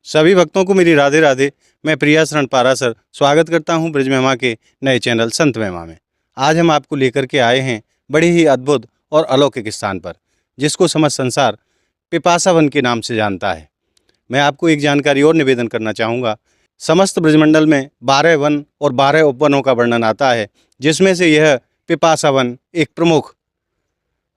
सभी भक्तों को मेरी राधे राधे। मैं प्रिया शरण पारासर स्वागत करता हूं ब्रज महिमा के नए चैनल संत महिमा में। आज हम आपको लेकर के आए हैं बड़े ही अद्भुत और अलौकिक स्थान पर, जिसको समस्त संसार पिपासा वन के नाम से जानता है। मैं आपको एक जानकारी और निवेदन करना चाहूँगा। समस्त ब्रजमंडल में 12 वन और 12 उपवनों का वर्णन आता है, जिसमें से यह पिपासा वन एक प्रमुख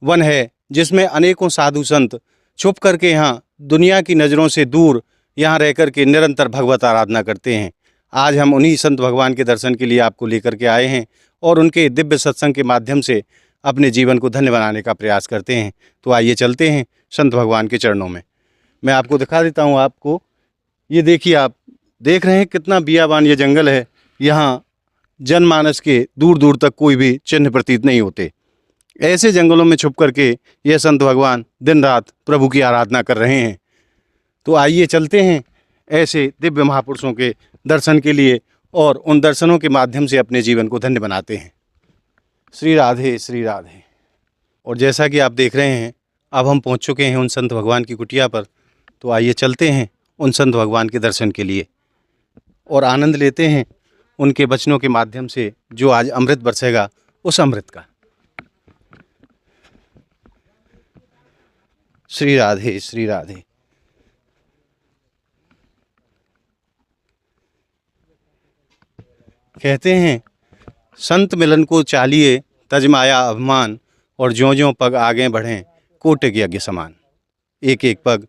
वन है, जिसमें अनेकों साधु संत छुप करके यहाँ दुनिया की नज़रों से दूर यहाँ रह कर के निरंतर भगवत आराधना करते हैं। आज हम उन्हीं संत भगवान के दर्शन के लिए आपको लेकर के आए हैं और उनके दिव्य सत्संग के माध्यम से अपने जीवन को धन्य बनाने का प्रयास करते हैं। तो आइए चलते हैं संत भगवान के चरणों में। मैं आपको दिखा देता हूँ। आपको ये देखिए, आप देख रहे हैं कितना बियाबान ये जंगल है। यहाँ जनमानस के दूर दूर तक कोई भी चिन्ह प्रतीत नहीं होते। ऐसे जंगलों में छुप करके ये संत भगवान दिन रात प्रभु की आराधना कर रहे हैं। तो आइए चलते हैं ऐसे दिव्य महापुरुषों के दर्शन के लिए और उन दर्शनों के माध्यम से अपने जीवन को धन्य बनाते हैं। श्री राधे श्री राधे। और जैसा कि आप देख रहे हैं, अब हम पहुंच चुके हैं उन संत भगवान की कुटिया पर। तो आइए चलते हैं उन संत भगवान के दर्शन के लिए और आनंद लेते हैं उनके वचनों के माध्यम से, जो आज अमृत बरसेगा उस अमृत का। श्री राधे श्री राधे। कहते हैं, संत मिलन को चालिए तजमाया अभिमान, और ज्यों ज्यों पग आगे बढ़ें कोटि यज्ञ समान। एक एक पग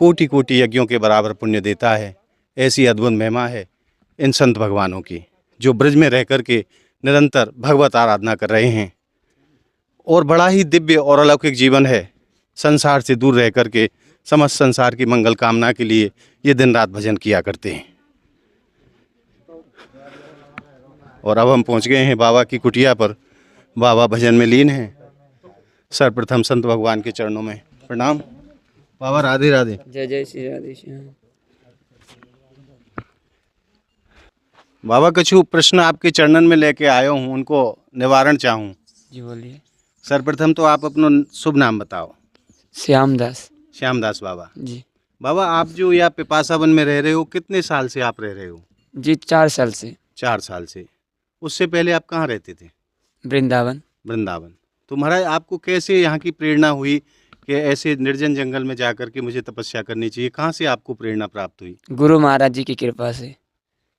कोटि कोटि यज्ञों के बराबर पुण्य देता है। ऐसी अद्भुत महिमा है इन संत भगवानों की, जो ब्रज में रह कर के निरंतर भगवत आराधना कर रहे हैं। और बड़ा ही दिव्य और अलौकिक जीवन है। संसार से दूर रह कर के समस्त संसार की मंगल कामना के लिए ये दिन रात भजन किया करते हैं। और अब हम पहुंच गए हैं बाबा की कुटिया पर। बाबा भजन में लीन हैं। सर्वप्रथम संत भगवान के चरणों में प्रणाम। बाबा राधे राधे। जय जय श्री राधे श्याम। बाबा कछु प्रश्न आपके चरणन में लेके आयो हूँ, उनको निवारण चाहूँ। जी बोलिए। सर्वप्रथम तो आप अपना शुभ नाम बताओ। श्यामदास। श्यामदास बाबा। जी। बाबा, आप जो यहाँ पिपासा वन में रह रहे हो, कितने साल से आप रह रहे हो? जी 4 साल से। 4 साल से। उससे पहले आप कहाँ रहते थे? वृंदावन। वृंदावन। तो महाराज, आपको कैसे यहाँ की प्रेरणा हुई कि ऐसे निर्जन जंगल में जाकर के मुझे तपस्या करनी चाहिए? कहाँ से आपको प्रेरणा प्राप्त हुई? गुरु महाराज जी की कृपा से।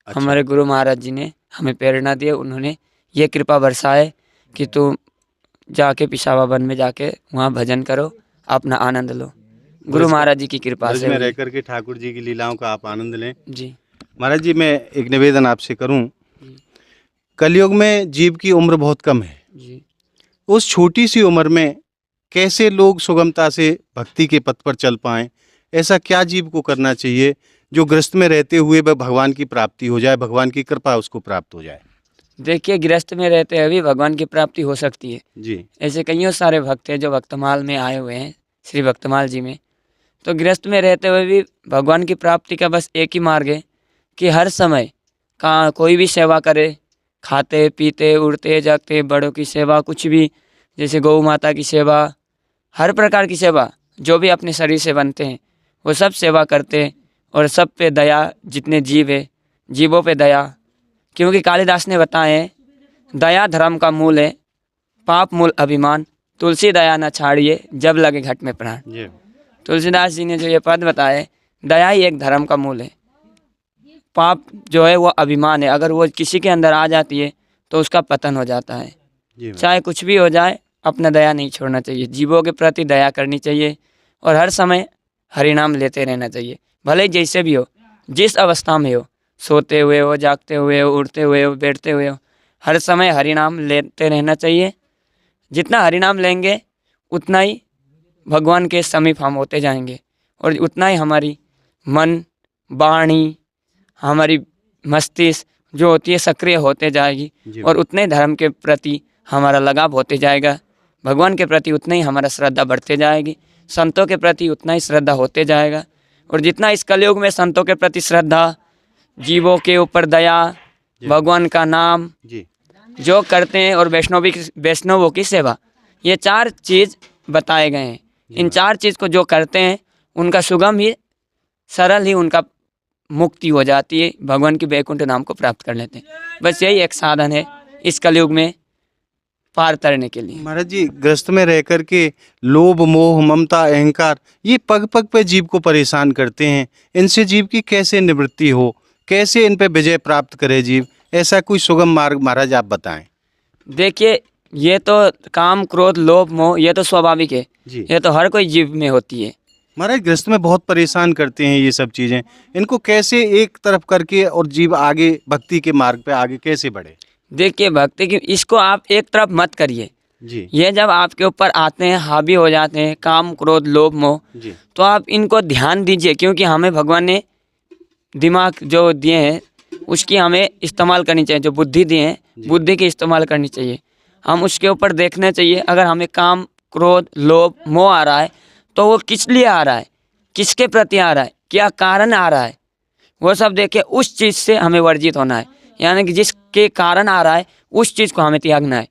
अच्छा। हमारे गुरु महाराज जी ने हमें प्रेरणा दी। उन्होंने ये कृपा बरसाए कि तू जाके पिशावा वन में जाके वहाँ भजन करो, अपना आनंद लो। गुरु महाराज जी की कृपा ब्रज से में रह करके ठाकुर जी की लीलाओं का आप आनंद लें। जी। महाराज जी, मैं एक निवेदन आपसे करूं। कलयुग में जीव की उम्र बहुत कम है। जी। उस छोटी सी उम्र में कैसे लोग सुगमता से भक्ति के पथ पर चल पाएं? ऐसा क्या जीव को करना चाहिए जो गृहस्थ में रहते हुए वह भगवान की प्राप्ति हो जाए, भगवान की कृपा उसको प्राप्त हो जाए? देखिए, गृहस्थ में रहते हुए भी भगवान की प्राप्ति हो सकती है जी। ऐसे कईयों सारे भक्त हैं जो भक्तमाल में आए हुए हैं, श्री भक्तमाल जी में। तो गृहस्थ में रहते हुए भी भगवान की प्राप्ति का बस एक ही मार्ग है कि हर समय का कोई भी सेवा करे। खाते पीते उड़ते जागते बड़ों की सेवा, कुछ भी, जैसे गौ माता की सेवा, हर प्रकार की सेवा जो भी अपने शरीर से बनते हैं वो सब सेवा करते। और सब पे दया, जितने जीव है जीवों पे दया। क्योंकि कालिदास ने बताए, दया धर्म का मूल है, पाप मूल अभिमान, तुलसी दया न छाड़िए जब लगे घट में प्राण। जी। तुलसीदास जी ने जो ये पद बताए, दया ही एक धर्म का मूल है। पाप जो है वो अभिमान है, अगर वो किसी के अंदर आ जाती है तो उसका पतन हो जाता है। जी। चाहे कुछ भी हो जाए, अपना दया नहीं छोड़ना चाहिए। जीवों के प्रति दया करनी चाहिए और हर समय हरिनाम लेते रहना चाहिए। भले जैसे भी हो, जिस अवस्था में हो, सोते हुए हो, जागते हुए हो, उड़ते हुए हो, बैठते हुए हो, हर समय हरिनाम लेते रहना चाहिए। जितना हरिनाम लेंगे उतना ही भगवान के समीप हम होते जाएंगे और उतना ही हमारी मन, वाणी, हमारी मस्तिष्क जो होती है सक्रिय होते जाएगी और उतने धर्म के प्रति हमारा लगाव होते जाएगा। भगवान के प्रति उतना ही हमारा श्रद्धा बढ़ते जाएगी, संतों के प्रति उतना ही श्रद्धा होते जाएगा। और जितना इस कलयुग में संतों के प्रति श्रद्धा, जीवों के ऊपर दया, भगवान का नाम जो करते हैं और वैष्णवों की सेवा, ये 4 चीज़ बताए गए हैं। इन 4 चीज़ को जो करते हैं उनका सुगम ही सरल ही उनका मुक्ति हो जाती है, भगवान की वैकुंठ धाम को प्राप्त कर लेते हैं। बस यही एक साधन है इस कलयुग में पार तरने के लिए। महाराज जी, ग्रस्त में रह कर के लोभ मोह ममता अहंकार ये पग पग पे जीव को परेशान करते हैं। इनसे जीव की कैसे निवृत्ति हो, कैसे इन पे विजय प्राप्त करे जीव, ऐसा कोई सुगम मार्ग महाराज आप बताएं। देखिए, ये तो काम क्रोध लोभ मोह ये तो स्वाभाविक है, जी ये तो हर कोई जीव में होती है। महाराज, ग्रस्त में बहुत परेशान करते हैं ये सब चीजें, इनको कैसे एक तरफ करके और जीव आगे भक्ति के मार्ग पे आगे कैसे बढ़े। देखिए, भक्ति की इसको आप एक तरफ मत करिए। जी ये जब आपके ऊपर आते हैं, हावी हो जाते हैं काम क्रोध लोभ मोह, जी तो आप इनको ध्यान दीजिए, क्योंकि हमें भगवान ने दिमाग जो दिए हैं उसकी हमें इस्तेमाल करनी चाहिए। जो बुद्धि दिए हैं, बुद्धि की इस्तेमाल करनी चाहिए। हम उसके ऊपर देखना चाहिए। अगर हमें काम क्रोध लोभ मोह आ रहा है तो वो किस लिए आ रहा है, किसके प्रति आ रहा है, क्या कारण आ रहा है, वो सब देख के उस चीज़ से हमें वर्जित होना है। यानी कि जिसके कारण आ रहा है उस चीज़ को हमें त्यागना है।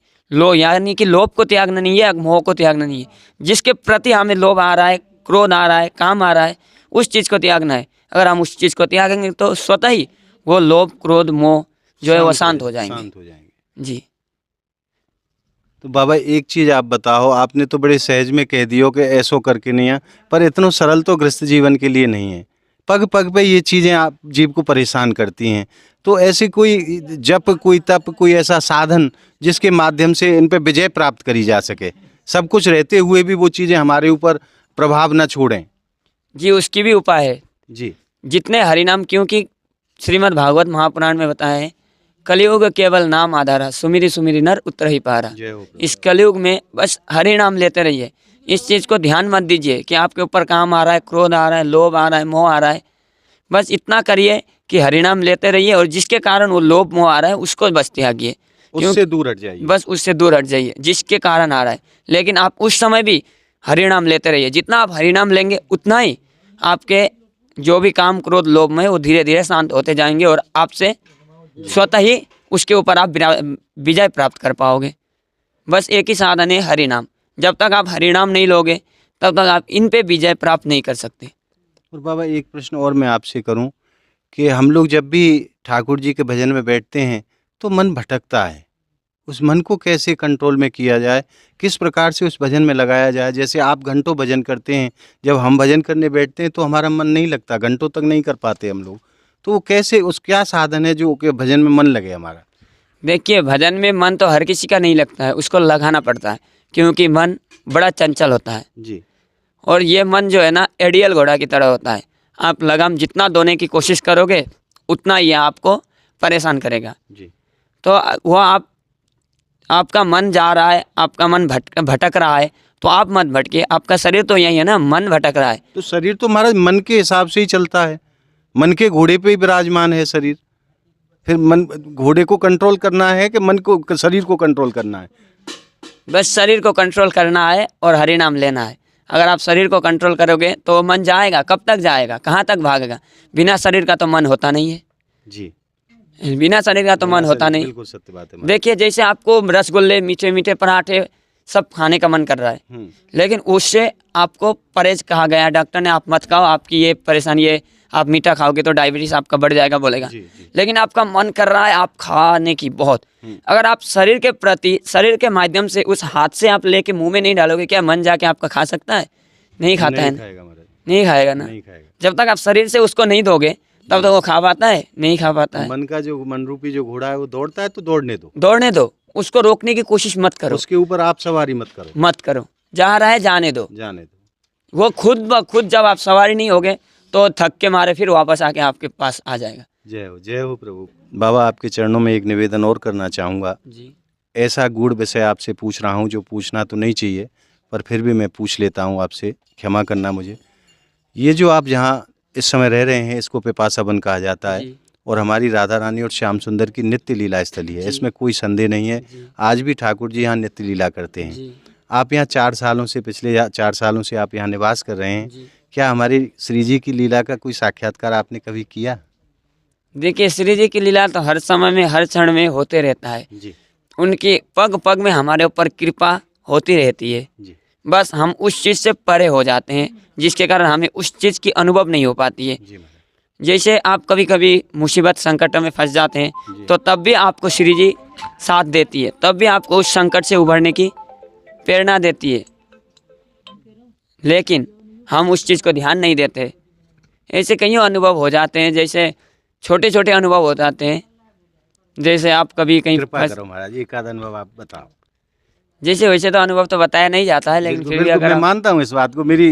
यानी कि लोभ को त्यागना नहीं है, मोह को त्यागना नहीं है। जिसके प्रति हमें लोभ आ रहा है, क्रोध आ रहा है, काम आ रहा है, उस चीज़ को त्यागना है। अगर हम उस चीज़ को त्यागेंगे तो स्वतः ही वो लोभ क्रोध मोह जो है वो शांत हो जाएंगे। जी। तो बाबा एक चीज आप बताओ, आपने तो बड़े सहज में कह दियो कि ऐसो करके नहीं है, पर इतना सरल तो गृहस्थ जीवन के लिए नहीं है। पग पग पे ये चीजें आप जीव को परेशान करती हैं। तो ऐसे कोई जप कोई तप कोई ऐसा साधन जिसके माध्यम से इन पे विजय प्राप्त करी जा सके, सब कुछ रहते हुए भी वो चीजें हमारे ऊपर प्रभाव न छोड़ें। जी, उसकी भी उपाय है। जी जितने हरिनाम, क्योंकि श्रीमद् भागवत महापुराण में बताया है, कलयुग केवल नाम आधारा, सुमिरि सुमिरि नर उतर ही पारा। जय हो। इस कलयुग में बस हरि नाम लेते रहिए। इस चीज़ को ध्यान मत दीजिए कि आपके ऊपर काम आ रहा है, क्रोध आ रहा है, लोभ आ रहा है, मोह आ रहा है। बस इतना करिए कि हरि नाम लेते रहिए, और जिसके कारण वो लोभ मोह आ रहा है उसको बस त्यागिए, उससे दूर हट जाइए। बस उससे दूर हट जाइए जिसके कारण आ रहा है। लेकिन आप उस समय भी हरि नाम लेते रहिए। जितना आप हरि नाम लेंगे उतना ही आपके जो भी काम क्रोध लोभ में वो धीरे धीरे शांत होते जाएंगे, और आपसे स्वतः ही उसके ऊपर आप विजय प्राप्त कर पाओगे। बस एक ही साधन है, हरि नाम। जब तक आप हरि नाम नहीं लोगे तब तक आप इन पे विजय प्राप्त नहीं कर सकते। और बाबा एक प्रश्न और मैं आपसे करूं कि हम लोग जब भी ठाकुर जी के भजन में बैठते हैं तो मन भटकता है, उस मन को कैसे कंट्रोल में किया जाए, किस प्रकार से उस भजन में लगाया जाए। जैसे आप घंटों भजन करते हैं, जब हम भजन करने बैठते हैं तो हमारा मन नहीं लगता, घंटों तक नहीं कर पाते हम लोग। तो वो कैसे, उस क्या साधन है जो कि भजन में मन लगे हमारा। देखिए, भजन में मन तो हर किसी का नहीं लगता है, उसको लगाना पड़ता है, क्योंकि मन बड़ा चंचल होता है। जी और ये मन जो है ना, एडियल घोड़ा की तरह होता है। आप लगाम जितना दोने की कोशिश करोगे उतना ये आपको परेशान करेगा। जी तो वो आपका मन जा रहा है, आपका मन भटक रहा है, तो आप मत भटके। आपका शरीर तो यही है ना, मन भटक रहा है। तो शरीर तो हमारा मन के हिसाब से ही चलता है, मन के घोड़े पे ही विराजमान है शरीर। फिर मन घोड़े को कंट्रोल करना है कि मन को, शरीर को कंट्रोल करना है। बस शरीर को कंट्रोल करना है और हरि नाम लेना है। अगर आप शरीर को कंट्रोल करोगे तो मन जाएगा, कब तक जाएगा, कहाँ तक भागेगा। बिना शरीर का तो मन होता नहीं है। जी बिना शरीर का तो मन होता नहीं। बिल्कुल सत्य बात है। देखिए, जैसे आपको रसगुल्ले मीठे मीठे पराठे सब खाने का मन कर रहा है, लेकिन उससे आपको परहेज कहा गया, डॉक्टर ने आप मत खाओ, आपकी ये परेशानी है, आप मीठा खाओगे तो डायबिटीज आपका बढ़ जाएगा बोलेगा। लेकिन आपका मन कर रहा है आप खाने की बहुत। अगर आप शरीर के प्रति, शरीर के माध्यम से उस हाथ से आप लेके मुंह में नहीं डालोगे, क्या मन जाके आपका खा सकता है? नहीं खाता है, नहीं खाएगा ना। जब तक आप शरीर से उसको नहीं दोगे तब तक वो खा पाता है? नहीं खा पाता है। मन का जो मन रूपी जो घोड़ा है वो दौड़ता है तो दौड़ने दो, दौड़ने दो, उसको रोकने की कोशिश मत करो, उसके ऊपर आप सवारी मत करो, जा रहा है जाने दो। वो खुद ब खुद जब आप सवारी नहीं होगे तो थक के मारे फिर वापस आके आपके पास आ जाएगा। जय हो प्रभु। बाबा आपके चरणों में एक निवेदन और करना चाहूँगा जी। ऐसा गूढ़ विषय आपसे पूछ रहा हूँ जो पूछना तो नहीं चाहिए, पर फिर भी मैं पूछ लेता हूँ आपसे, क्षमा करना मुझे। ये जो आप जहाँ इस समय रह रहे हैं इसको पिपासा वन कहा जाता है, और हमारी राधा रानी और श्याम सुंदर की नित्य लीला स्थली है, इसमें कोई संदेह नहीं है। आज भी ठाकुर जी यहाँ नित्य लीला करते हैं। आप यहाँ 4 सालों से, पिछले 4 सालों से आप यहाँ निवास कर रहे हैं। क्या हमारी श्री जी की लीला का कोई साक्षात्कार आपने कभी किया? देखिए, श्री जी की लीला तो हर समय में, हर क्षण में होते रहता है। उनकी पग पग में हमारे ऊपर कृपा होती रहती है। बस हम उस चीज़ से परे हो जाते हैं, जिसके कारण हमें उस चीज़ की अनुभव नहीं हो पाती है। जी महाराज। जैसे आप कभी कभी मुसीबत संकट में फंस जाते हैं, जी। तो तब भी आपको श्री जी साथ देती है, तब भी आपको उस संकट से उभरने की प्रेरणा देती है, लेकिन हम उस चीज़ को ध्यान नहीं देते। ऐसे कईयों अनुभव हो जाते हैं, जैसे छोटे छोटे अनुभव हो जाते हैं। जैसे आप कभी कहीं कृपा करो महाराज, एक आध अनुभव आप बताओ। जैसे वैसे तो अनुभव तो बताया नहीं जाता है, लेकिन बिल्कुल फिर भी बिल्कुल, अगर मैं आप मानता हूँ इस बात को, मेरी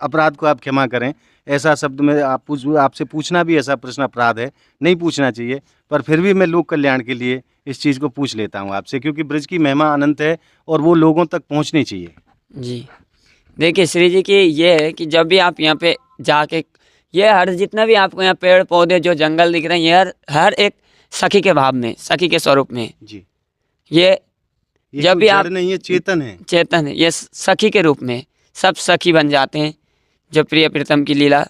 अपराध को आप क्षमा करें। ऐसा शब्द में आपसे पूछना भी ऐसा प्रश्न अपराध है, नहीं पूछना चाहिए, पर फिर भी मैं लोक कल्याण के लिए इस चीज़ को पूछ लेता हूँ आपसे, क्योंकि ब्रज की महिमा अनंत है और वो लोगों तक पहुँचनी चाहिए। जी देखिए श्री जी की ये है कि जब भी आप यहाँ पे जाके, ये हर जितना भी आपको यहाँ पेड़ पौधे जो जंगल दिख रहे हैं, ये हर एक सखी के भाव में, सखी के स्वरूप में। जी, ये ये जब कोई भी जड़ आप नहीं है, चेतन है। चेतन है, ये सखी के रूप में सब सखी बन जाते हैं जब प्रिय प्रीतम की लीला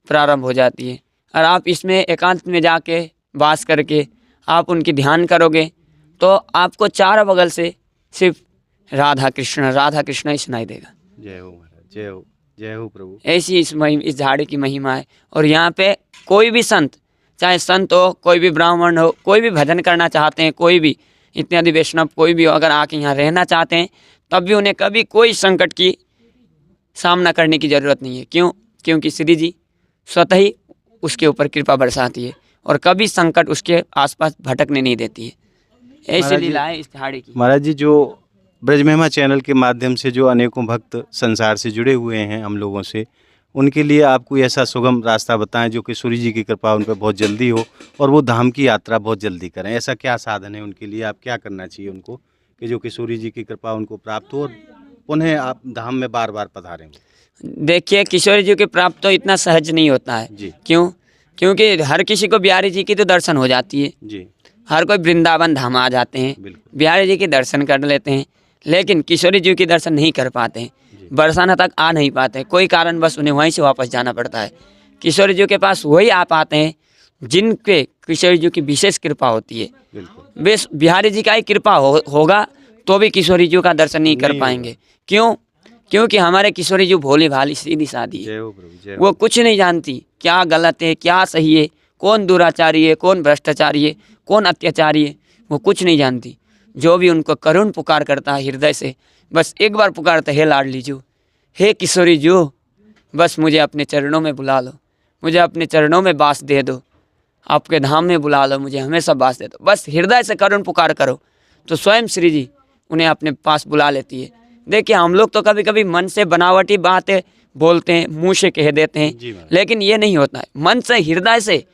प्रारंभ हो जाती है। और आप इसमें एकांत में जाके वास करके आप उनकी ध्यान करोगे, तो आपको चारों बगल से सिर्फ राधा कृष्ण ही सुनाई देगा। जय हो महाराज, जय हो, जय हो प्रभु। ऐसी इस झाड़ी की महिमा है। और यहाँ पे कोई भी संत, चाहे संत हो, कोई भी ब्राह्मण हो, कोई भी भजन करना चाहते हैं, कोई भी इत्यादि वैष्णव कोई भी हो, अगर आके यहाँ रहना चाहते हैं, तब भी उन्हें कभी कोई संकट की सामना करने की ज़रूरत नहीं है। क्यों? क्योंकि श्री जी स्वतः ही उसके ऊपर कृपा बरसाती है और कभी संकट उसके आसपास भटकने नहीं देती है। ऐसी महाराज जी- लीला है इस झाड़ी की। महाराज जी, जो ब्रज महिमा चैनल के माध्यम से जो अनेकों भक्त संसार से जुड़े हुए हैं हम लोगों से, उनके लिए आप कोई ऐसा सुगम रास्ता बताएं जो कि सूर्य जी की कृपा उन पर बहुत जल्दी हो और वो धाम की यात्रा बहुत जल्दी करें। ऐसा क्या साधन है उनके लिए, आप क्या करना चाहिए उनको कि जो कि सूर्य जी की कृपा उनको प्राप्त हो और उन्हें आप धाम में बार बार पधारें? देखिए किशोरी जी के प्राप्त तो इतना सहज नहीं होता है। जी क्यों? क्योंकि हर किसी को बिहारी जी की तो दर्शन हो जाती है, जी, हर कोई वृंदावन धाम आ जाते हैं, बिल्कुल। बिहारी जी के दर्शन कर लेते हैं, लेकिन किशोरी जी के दर्शन नहीं कर पाते हैं, जी। बरसाना तक आ नहीं पाते, कोई कारण बस उन्हें वहीं से वापस जाना पड़ता है। किशोरी जी के पास वही आ पाते हैं जिन पे किशोरी जी की विशेष कृपा होती है। बिल्कुल बस बिहारी जी का ही कृपा होगा तो भी किशोरी जी का दर्शन नहीं कर नहीं होगा। पाएंगे। क्यों? क्योंकि हमारे किशोरी जी भोली भाली सीधी सादी है, जय हो प्रभु, जय हो। वो कुछ नहीं जानती क्या गलत है क्या सही है, कौन दुराचारी है कौन भ्रष्टाचारी है कौन अत्याचारी है, वो कुछ नहीं जानती। जो भी उनको करुण पुकार करता है हृदय से, बस एक बार पुकारते, हे लाडली जू, हे किशोरी जू, बस मुझे अपने चरणों में बुला लो, मुझे अपने चरणों में बास दे दो, आपके धाम में बुला लो, मुझे हमेशा बास दे दो। बस हृदय से करुण पुकार करो तो स्वयं श्री जी उन्हें अपने पास बुला लेती है। देखिए हम लोग तो कभी कभी मन से बनावटी बातें बोलते हैं, मुंह से कह देते हैं, जी महाराज। लेकिन ये नहीं होता है। मन से हृदय से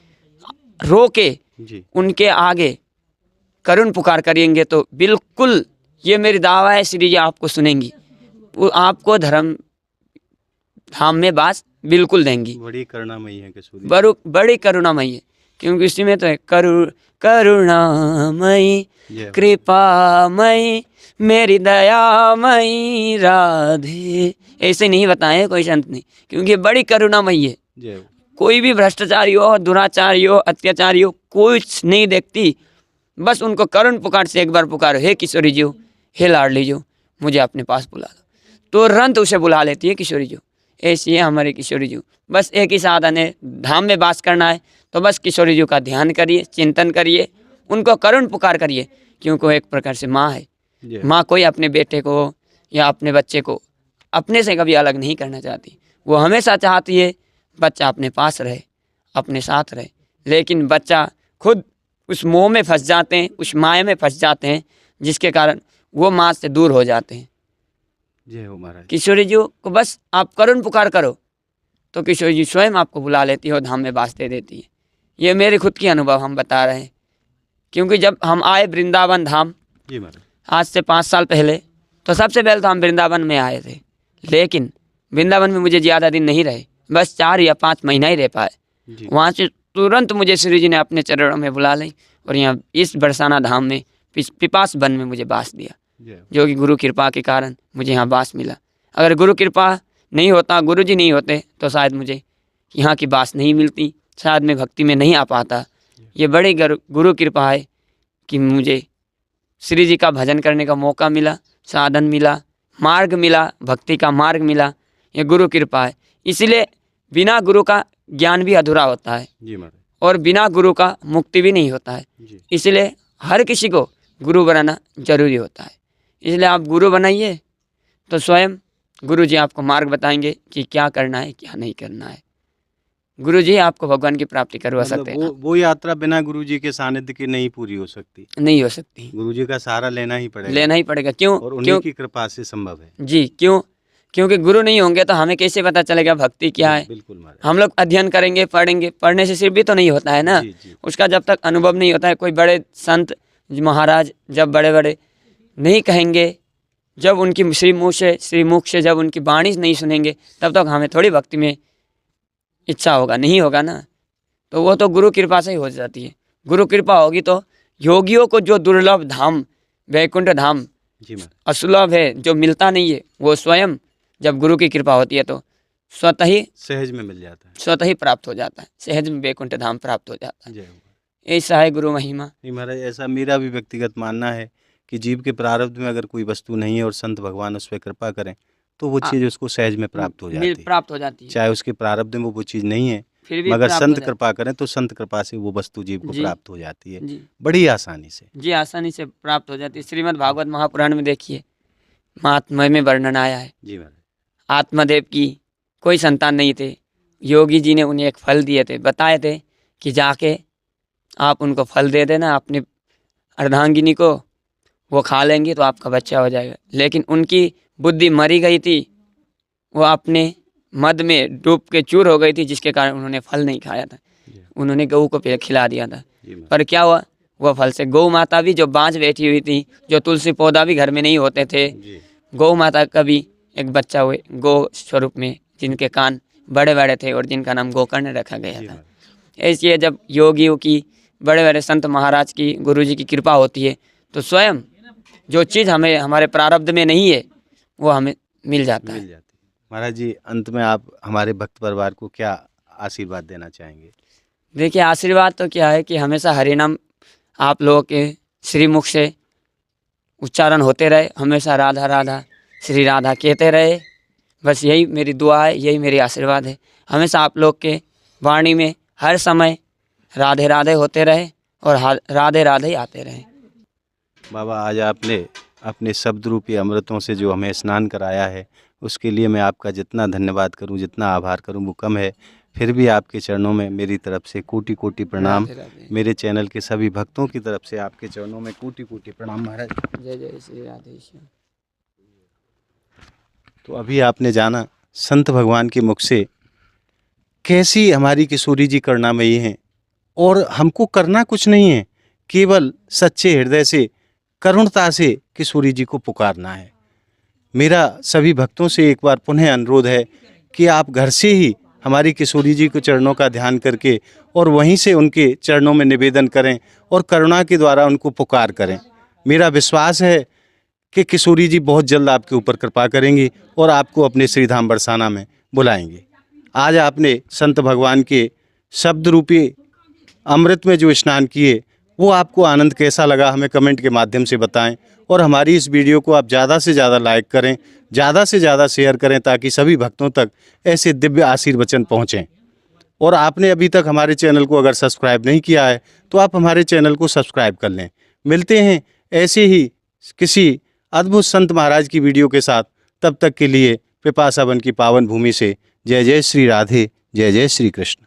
रो के जी उनके आगे करुण पुकार करेंगे तो बिल्कुल ये मेरी दावा है, श्री जी आपको सुनेंगी, वो आपको धर्म धाम में बास बिल्कुल देंगी। बड़ी करुणामयी है किशोरी। बड़ी करुणामयी है, क्योंकि इसी में तो है करुणामयी जय हो। कृपामयी मेरी दयामयी राधे, ऐसे नहीं बताए कोई संत ने, क्योंकि ये बड़ी करुणामयी है। जय हो। कोई भी भ्रष्टाचारी हो, दुराचारी हो, अत्याचारी हो, कुछ नहीं देखती, बस उनको करुण पुकार से एक बार पुकारो, हे किशोरी जी, हे लाडली जी, मुझे अपने पास बुला लो, तुरंत उसे बुला लेती है किशोरी जी। ऐसी है हमारी किशोरी जी। बस एक ही साधन है, धाम में वास करना है तो बस किशोरी जी का ध्यान करिए, चिंतन करिए, उनको करुण पुकार करिए, क्योंकि वो एक प्रकार से माँ है। जय हो। माँ कोई अपने बेटे को या अपने बच्चे को अपने से कभी अलग नहीं करना चाहती, वो हमेशा चाहती है बच्चा अपने पास रहे, अपने साथ रहे, लेकिन बच्चा खुद उस मोह में फंस जाते हैं, उस माया में फंस जाते हैं, जिसके कारण वो माँ से दूर हो जाते हैं। जय हो महाराज। किशोरी जी को बस आप करुण पुकार करो तो किशोरी जी स्वयं आपको बुला लेती है और धाम में वास दे देती है। ये मेरे खुद की अनुभव हम बता रहे हैं, क्योंकि जब हम आए वृंदावन धाम जी महाराज। आज से 5 साल पहले, तो सबसे पहले तो हम वृंदावन में आए थे, लेकिन वृंदावन में मुझे ज़्यादा दिन नहीं रहे, बस 4 या 5 महीना ही रह पाए। जी वहाँ से तुरंत मुझे श्री जी ने अपने चरणों में बुला ली और यहाँ इस बरसाना धाम में पिपास वन में मुझे बास दिया, जय हो। जो कि गुरु कृपा के कारण मुझे यहाँ बास मिला। अगर गुरु कृपा नहीं होता, गुरु जी नहीं होते, तो शायद मुझे यहाँ की बास नहीं मिलती, शायद मैं भक्ति में नहीं आ पाता। ये बड़ी गुरु कृपा है कि मुझे श्री जी का भजन करने का मौका मिला, साधन मिला, मार्ग मिला, भक्ति का मार्ग मिला, ये गुरु कृपा है। इसलिए बिना गुरु का ज्ञान भी अधूरा होता है जी महाराज और बिना गुरु का मुक्ति भी नहीं होता है। जी। इसलिए हर किसी को गुरु बनाना जरूरी होता है। इसलिए आप गुरु बनाइए तो स्वयं गुरु जी आपको मार्ग बताएंगे कि क्या करना है क्या नहीं करना है। गुरु जी आपको भगवान की प्राप्ति करवा मतलब सकते हैं। वो यात्रा बिना गुरुजी के सानिध्य के नहीं पूरी हो सकती। नहीं हो सकती, गुरुजी का सहारा लेना ही पड़ेगा लेना ही पड़ेगा। क्यों? और उन्हीं क्यों? की कृपा से संभव है। जी, क्यों? क्योंकि गुरु नहीं होंगे तो हमें कैसे पता चलेगा भक्ति क्या है। बिल्कुल महाराज। हम लोग अध्ययन करेंगे, पढ़ेंगे, पढ़ने से सिर्फ भी तो नहीं होता है ना। जी, जी। उसका जब तक अनुभव नहीं होता है, कोई बड़े संत महाराज जब बड़े बड़े नहीं कहेंगे, जब उनकी श्रीमुख से जब उनकी वाणी नहीं सुनेंगे, तब तक हमें थोड़ी भक्ति में इच्छा होगा, नहीं होगा ना। तो वो तो गुरु कृपा से ही हो जाती है। गुरु कृपा होगी तो योगियों को जो दुर्लभ धाम, वैकुंठ धाम जी महाराज। असुलभ है, जो मिलता नहीं है, वो स्वयं जब गुरु की कृपा होती है तो स्वतः ही सहज में मिल जाता है। स्वतः ही प्राप्त हो जाता है। सहज में वैकुंठ धाम प्राप्त हो जाता है। जय हो। ऐसा है गुरु महिमा। नहीं महाराज, ऐसा मेरा भी व्यक्तिगत मानना है कि जीव के प्रारब्ध में अगर कोई वस्तु नहीं है और संत भगवान उस पर कृपा करें तो वो चीज़ उसको सहज में प्राप्त हो जाती है। प्राप्त हो जाती है। चाहे उसके प्रारब्ध में वो चीज़ नहीं है, फिर भी मगर प्राप्त हो संत जाती कृपा करें तो संत कृपा से वो वस्तु जीव को जी। प्राप्त हो जाती है है। जी बड़ी आसानी से। जी, आसानी से प्राप्त हो जाती है। श्रीमद् भागवत महापुराण में देखिए, महात्म्य में वर्णन आया है। जी महाराज। आत्मदेव की कोई संतान नहीं थे। योगी जी ने उन्हें एक फल दिए थे, बताए थे कि जाके आप उनको फल दे देना अपनी अर्धांगिनी को, वो खा लेंगी तो आपका बच्चा हो जाएगा। लेकिन उनकी बुद्धि मरी गई थी, वो अपने मद में डूब के चूर हो गई थी, जिसके कारण उन्होंने फल नहीं खाया था। उन्होंने गऊ को खिला दिया था। पर क्या हुआ, वह फल से गौ माता भी जो बाँझ बैठी हुई थी, जो तुलसी पौधा भी घर में नहीं होते थे, गौ माता का भी एक बच्चा हुए गौ स्वरूप में, जिनके कान बड़े बड़े थे और जिनका नाम गोकर्ण रखा गया था। ऐसे जब योगियों की, बड़े बड़े संत महाराज की, गुरु जी की कृपा होती है तो स्वयं जो चीज़ हमें हमारे प्रारब्ध में नहीं है वो हमें मिल जाता है। महाराज जी, अंत में आप हमारे भक्त परिवार को क्या आशीर्वाद देना चाहेंगे? देखिए, आशीर्वाद तो क्या है कि हमेशा हरि नाम आप लोगों के श्रीमुख से उच्चारण होते रहे, हमेशा राधा राधा श्री राधा कहते रहे। बस यही मेरी दुआ है, यही मेरी आशीर्वाद है। हमेशा आप लोग के वाणी में हर समय राधे राधे होते रहे और राधे राधे ही आते रहे। बाबा, आज आपने अपने शब्द रूपी अमृतों से जो हमें स्नान कराया है, उसके लिए मैं आपका जितना धन्यवाद करूं, जितना आभार करूं वो कम है। फिर भी आपके चरणों में मेरी तरफ से कोटि कोटि प्रणाम। राधे राधे। मेरे चैनल के सभी भक्तों की तरफ से आपके चरणों में कोटि कोटि प्रणाम महाराज। जय जय श्री राधे श्याम। तो अभी आपने जाना संत भगवान के मुख से कैसी हमारी किशोरी जी करुणामयी हैं, और हमको करना कुछ नहीं है, केवल सच्चे हृदय से, करुणता से किशोरी जी को पुकारना है। मेरा सभी भक्तों से एक बार पुनः अनुरोध है कि आप घर से ही हमारी किशोरी जी के चरणों का ध्यान करके और वहीं से उनके चरणों में निवेदन करें और करुणा के द्वारा उनको पुकार करें। मेरा विश्वास है कि किशोरी जी बहुत जल्द आपके ऊपर कृपा करेंगी और आपको अपने श्रीधाम बरसाना में बुलाएंगे। आज आपने संत भगवान के शब्द रूपी अमृत में जो स्नान किए, वो आपको आनंद कैसा लगा हमें कमेंट के माध्यम से बताएं। और हमारी इस वीडियो को आप ज़्यादा से ज़्यादा लाइक करें, ज़्यादा से ज़्यादा शेयर करें, ताकि सभी भक्तों तक ऐसे दिव्य आशीर्वचन पहुँचें। और आपने अभी तक हमारे चैनल को अगर सब्सक्राइब नहीं किया है तो आप हमारे चैनल को सब्सक्राइब कर लें। मिलते हैं ऐसे ही किसी अद्भुत संत महाराज की वीडियो के साथ। तब तक के लिए पिपासा वन की पावन भूमि से जय जय श्री राधे, जय जय श्री कृष्ण।